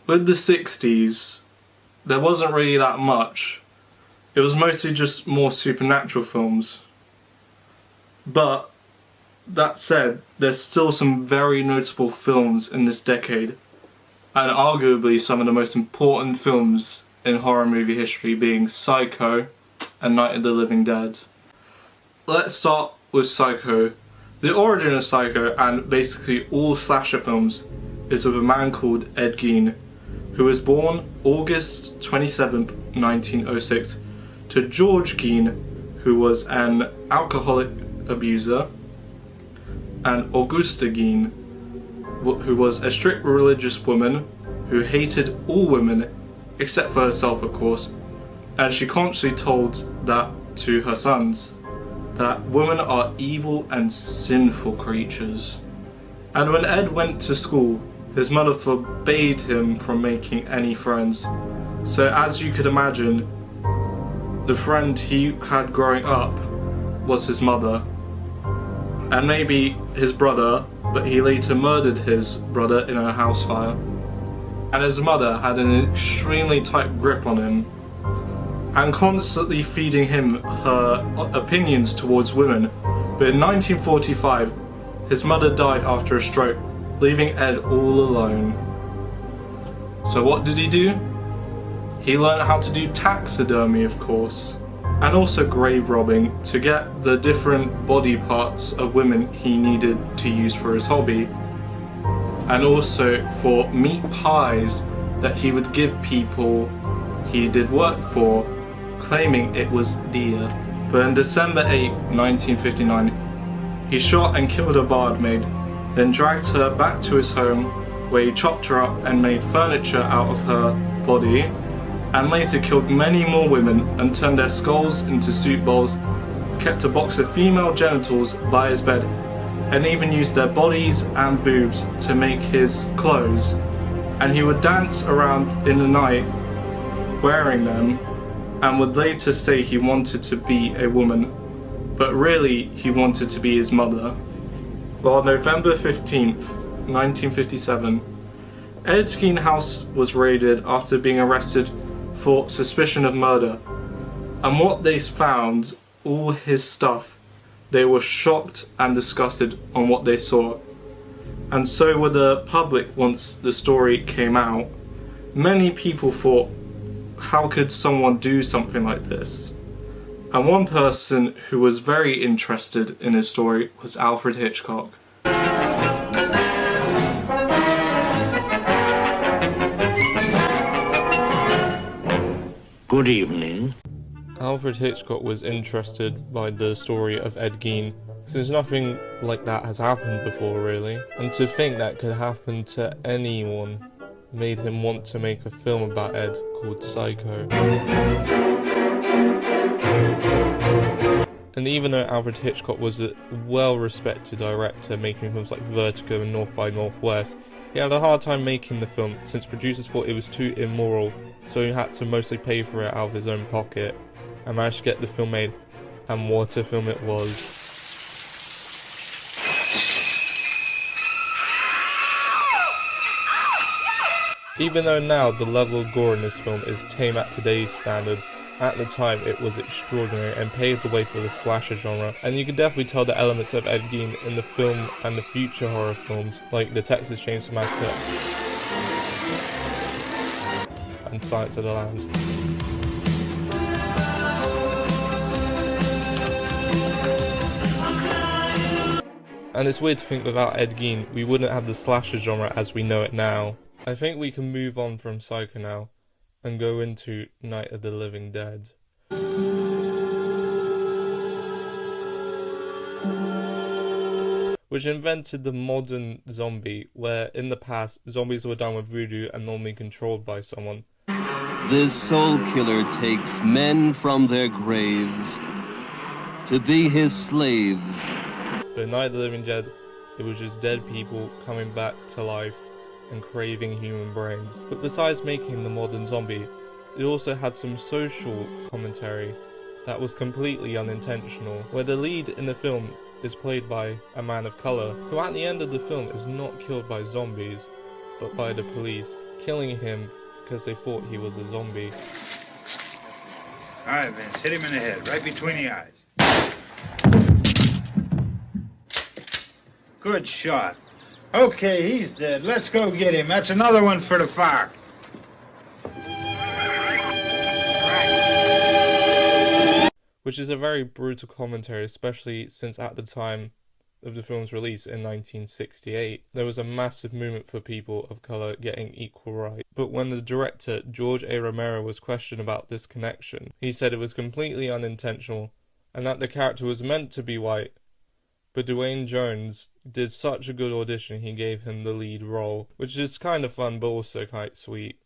with the 60s, there wasn't really that much. It was mostly just more supernatural films. But, that said, there's still some very notable films in this decade, and arguably some of the most important films in horror movie history being Psycho and Night of the Living Dead. Let's start with Psycho. The origin of Psycho, and basically all slasher films, is with a man called Ed Gein, who was born August 27th, 1906, to George Gein, who was an alcoholic abuser, and Augusta Gein, who was a strict religious woman who hated all women except for herself, of course, and she constantly told that to her sons, that women are evil and sinful creatures. And when Ed went to school, his mother forbade him from making any friends. So as you could imagine, the friend he had growing up was his mother, and maybe his brother, but he later murdered his brother in a house fire. And his mother had an extremely tight grip on him, and constantly feeding him her opinions towards women. But in 1945, his mother died after a stroke, leaving Ed all alone. So what did he do? He learned how to do taxidermy, of course, and also grave robbing to get the different body parts of women he needed to use for his hobby, and also for meat pies that he would give people he did work for, claiming it was deer. But on December 8, 1959, he shot and killed a barmaid, then dragged her back to his home, where he chopped her up and made furniture out of her body, and later killed many more women and turned their skulls into soup bowls, kept a box of female genitals by his bed, and even used their bodies and boobs to make his clothes. And he would dance around in the night wearing them, and would later say he wanted to be a woman, but really he wanted to be his mother. Well, on November 15th, 1957, Ed Gein's house was raided after being arrested for suspicion of murder, and what they found, all his stuff, they were shocked and disgusted on what they saw. And so were the public once the story came out. Many people thought, how could someone do something like this? And one person who was very interested in his story was Alfred Hitchcock. Good evening. Alfred Hitchcock was interested by the story of Ed Gein, since nothing like that has happened before, really. And to think that could happen to anyone made him want to make a film about Ed called Psycho. And even though Alfred Hitchcock was a well-respected director making films like Vertigo and North by Northwest, he had a hard time making the film since producers thought it was too immoral, so he had to mostly pay for it out of his own pocket, and managed to get the film made, and what a film it was. Even though now the level of gore in this film is tame at today's standards, at the time it was extraordinary and paved the way for the slasher genre, and you can definitely tell the elements of Ed Gein in the film and the future horror films like the Texas Chainsaw Massacre and Silence of the Lambs. And it's weird to think without Ed Gein we wouldn't have the slasher genre as we know it now. I think we can move on from Psycho now and go into Night of the Living Dead. Which invented the modern zombie, where in the past zombies were done with voodoo and normally controlled by someone. This soul killer takes men from their graves to be his slaves. But Night of the Living Dead, it was just dead people coming back to life and craving human brains. But besides making the modern zombie, it also had some social commentary that was completely unintentional, where the lead in the film is played by a man of colour, who at the end of the film is not killed by zombies, but by the police, killing him because they thought he was a zombie. All right, Vince, hit him in the head, right between the eyes. Good shot. Okay, he's dead. Let's go get him. That's another one for the fire. Which is a very brutal commentary, especially since at the time of the film's release in 1968, there was a massive movement for people of colour getting equal rights. But when the director, George A. Romero, was questioned about this connection, he said it was completely unintentional and that the character was meant to be white, but Duane Jones did such a good audition he gave him the lead role, which is kind of fun but also quite sweet.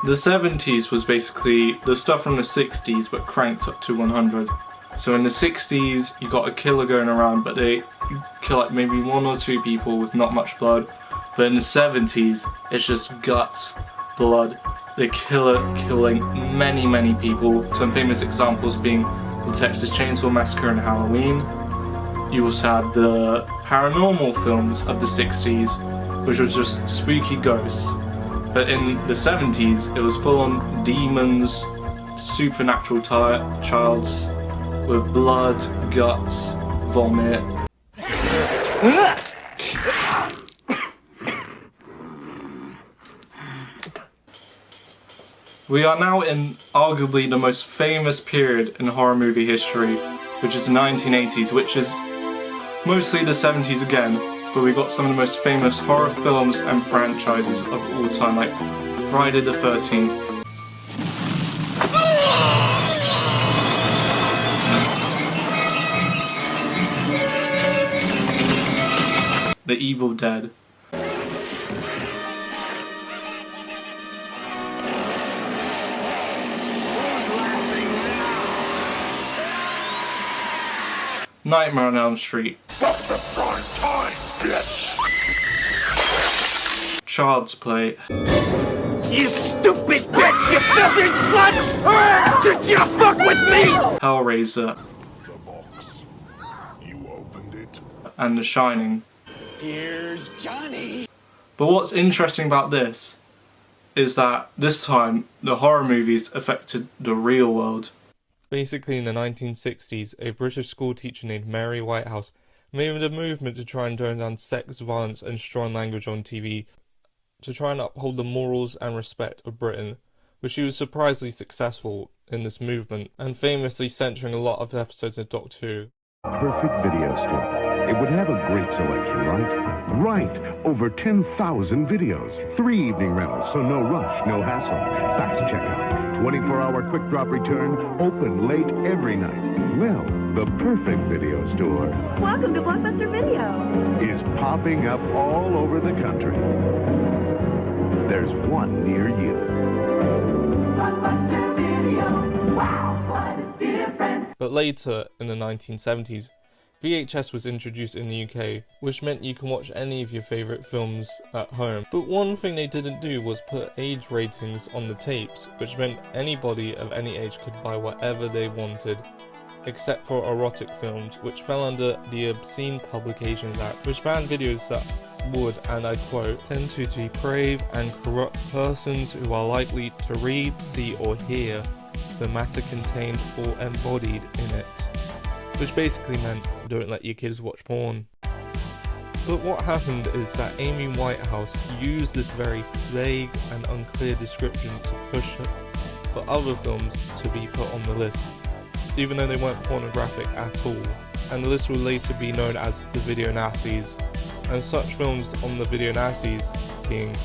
The 70s was basically the stuff from the 60s but cranked up to 100. So in the 60s you got a killer going around but they kill like maybe 1 or 2 people with not much blood. But in the 70s it's just guts, blood. The killer killing many people. Some famous examples being the Texas Chainsaw Massacre and Halloween. You also had the paranormal films of the 60s, which was just spooky ghosts. But in the 70s, it was full on demons, supernatural childs with blood, guts, vomit. We are now in arguably the most famous period in horror movie history, which is the 1980s, which is mostly the 70s again, but we got some of the most famous horror films and franchises of all time, like Friday the 13th. The Evil Dead. Nightmare on Elm Street. Child's Play. You stupid bitch! You filthy slut! Did you fuck with me? Hellraiser. The box. You opened it. And The Shining. Here's Johnny. But what's interesting about this is that this time the horror movies affected the real world. Basically in the 1960s, a British schoolteacher named Mary Whitehouse made a movement to try and tone down sex, violence and strong language on TV to try and uphold the morals and respect of Britain, which she was surprisingly successful in this movement and famously censoring a lot of episodes of Doctor Who. Perfect video store. It would have a great selection, right? Right! Over 10,000 videos. 3 evening rentals, so no rush, no hassle. Fast checkout. 24-hour quick drop return. Open late every night. Well, the perfect video store. Welcome to Blockbuster Video. Is popping up all over the country. There's one near you. Blockbuster Video. Wow, what a difference. But later, in the 1970s, VHS was introduced in the UK, which meant you can watch any of your favourite films at home. But one thing they didn't do was put age ratings on the tapes, which meant anybody of any age could buy whatever they wanted, except for erotic films, which fell under the Obscene Publications Act, which banned videos that would, and I quote, tend to deprave and corrupt persons who are likely to read, see or hear the matter contained or embodied in it. Which basically meant don't let your kids watch porn. But what happened is that Amy Whitehouse used this very vague and unclear description to push for other films to be put on the list, even though they weren't pornographic at all. And the list will later be known as the Video Nazis, and such films on the Video Nazis being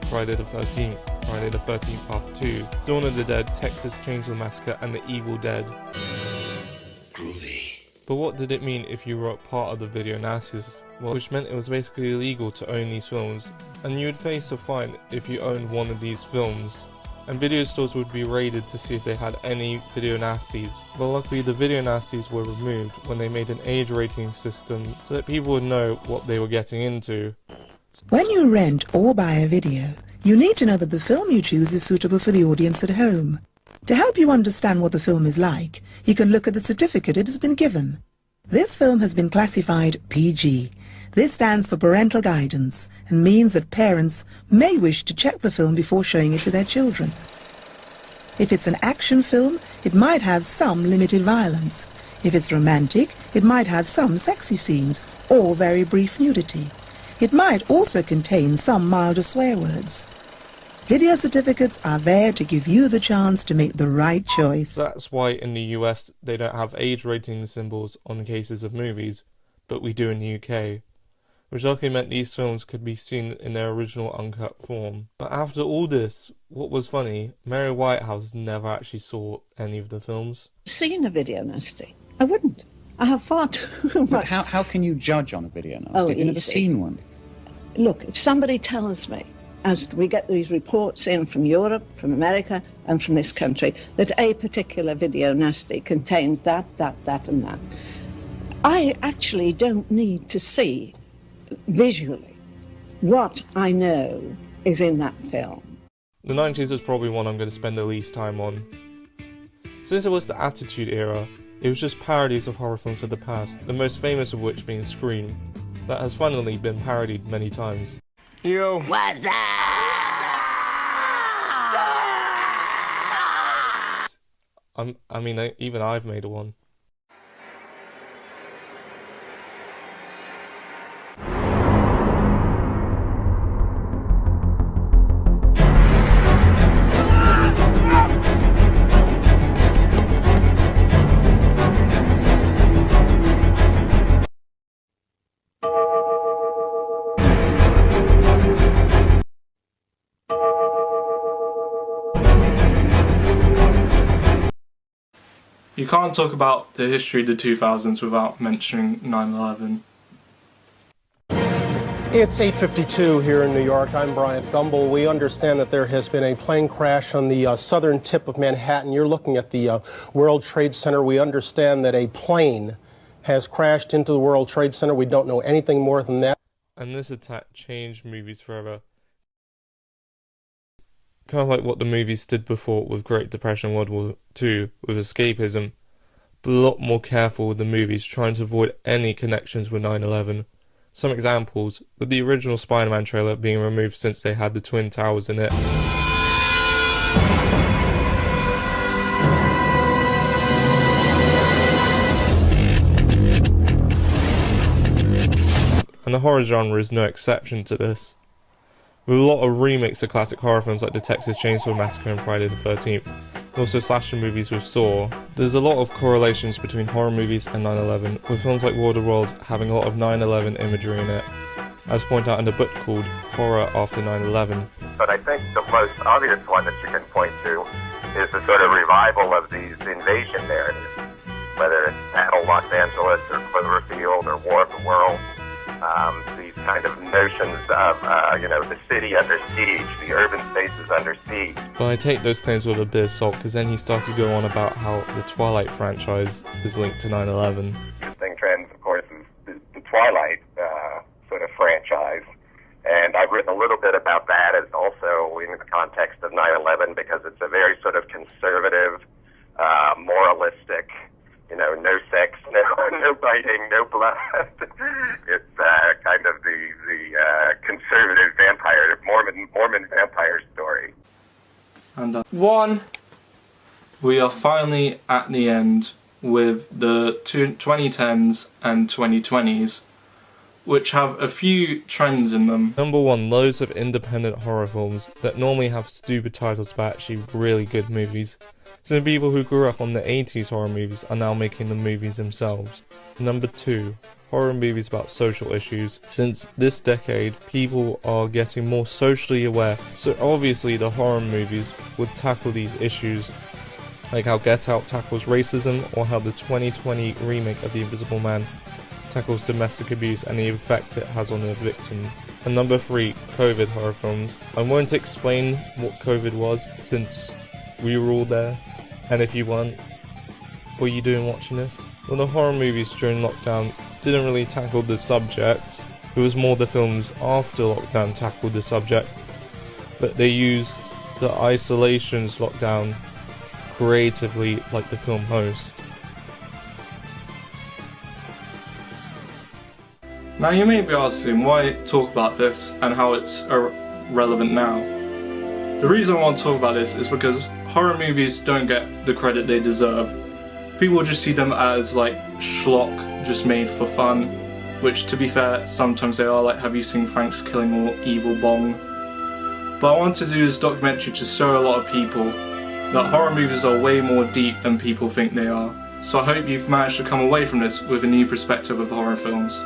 Friday the 13th, Friday the 13th Part 2, Dawn of the Dead, Texas Chainsaw Massacre and The Evil Dead. Groovy. But what did it mean if you were a part of the Video Nazis? Well, which meant it was basically illegal to own these films, and you would face a fine if you owned one of these films. And video stores would be raided to see if they had any Video Nasties. But luckily the Video Nasties were removed when they made an age rating system so that people would know what they were getting into. When you rent or buy a video, you need to know that the film you choose is suitable for the audience at home. To help you understand what the film is like, you can look at the certificate it has been given. This film has been classified PG. This stands for parental guidance and means that parents may wish to check the film before showing it to their children. If it's an action film, it might have some limited violence. If it's romantic, it might have some sexy scenes or very brief nudity. It might also contain some milder swear words. Video certificates are there to give you the chance to make the right choice. That's why in the US they don't have age rating symbols on cases of movies, but we do in the UK, which luckily meant these films could be seen in their original uncut form. But after all this, what was funny, Mary Whitehouse never actually saw any of the films. Seen a video nasty? I wouldn't. I have far too much. But how can you judge on a video nasty? Have you never seen one? Look, if somebody tells me, as we get these reports in from Europe, from America, and from this country, that a particular video nasty contains that, and that, I actually don't need to see visually what I know is in that film. The 90s is probably one I'm going to spend the least time on. Since it was the Attitude Era, it was just parodies of horror films of the past, the most famous of which being Scream, that has finally been parodied many times. Yo. What's up? I mean, even I've made one. You can't talk about the history of the 2000s without mentioning 9/11. It's 8:52 here in New York. I'm Bryant Gumbel. We understand that there has been a plane crash on the southern tip of Manhattan. You're looking at the World Trade Center. We understand that a plane has crashed into the World Trade Center. We don't know anything more than that. And this attack changed movies forever. Kind of like what the movies did before with Great Depression and World War II with escapism, but a lot more careful with the movies, trying to avoid any connections with 9/11. Some examples, with the original Spider-Man trailer being removed since they had the Twin Towers in it. And the horror genre is no exception to this. With a lot of remakes of classic horror films like the Texas Chainsaw Massacre and Friday the 13th, and also slasher movies with Saw, there's a lot of correlations between horror movies and 9/11, with films like World of Worlds having a lot of 9/11 imagery in it, as pointed out in a book called Horror After 9/11. But I think the most obvious one that you can point to is the sort of revival of these invasion narratives, whether it's Battle Los Angeles or Cloverfield or War of the Worlds. These kind of notions of, the city under siege, the urban spaces under siege. But I take those claims with a bit of salt, because then he started to go on about how the Twilight franchise is linked to 9/11. Interesting trends, of course, is the Twilight sort of franchise. And I've written a little bit about that as also in the context of 9/11, because it's a very sort of conservative, moralistic, no sex, no biting, no blood. It's kind of the conservative vampire, Mormon vampire story. And we are finally at the end with the 2010s and 2020s, which have a few trends in them. Number one, loads of independent horror films that normally have stupid titles but actually really good movies. So the people who grew up on the 80s horror movies are now making the movies themselves. Number two, horror movies about social issues. Since this decade, people are getting more socially aware, so obviously the horror movies would tackle these issues, like how Get Out tackles racism, or how the 2020 remake of The Invisible Man tackles domestic abuse and the effect it has on the victim. And number three, COVID horror films. I'm going to explain what COVID was, since we were all there, and if you weren't, what are you doing watching this? Well, the horror movies during lockdown didn't really tackle the subject. It was more the films after lockdown tackled the subject, but they used the isolations lockdown creatively, like the film Host. Now you may be asking why talk about this and how it's relevant now. The reason I want to talk about this is because horror movies don't get the credit they deserve. People just see them as like schlock just made for fun, which to be fair sometimes they are. Like, have you seen Frank's Killing or Evil Bong? But I want to do this documentary to show a lot of people that horror movies are way more deep than people think they are. So I hope you've managed to come away from this with a new perspective of horror films.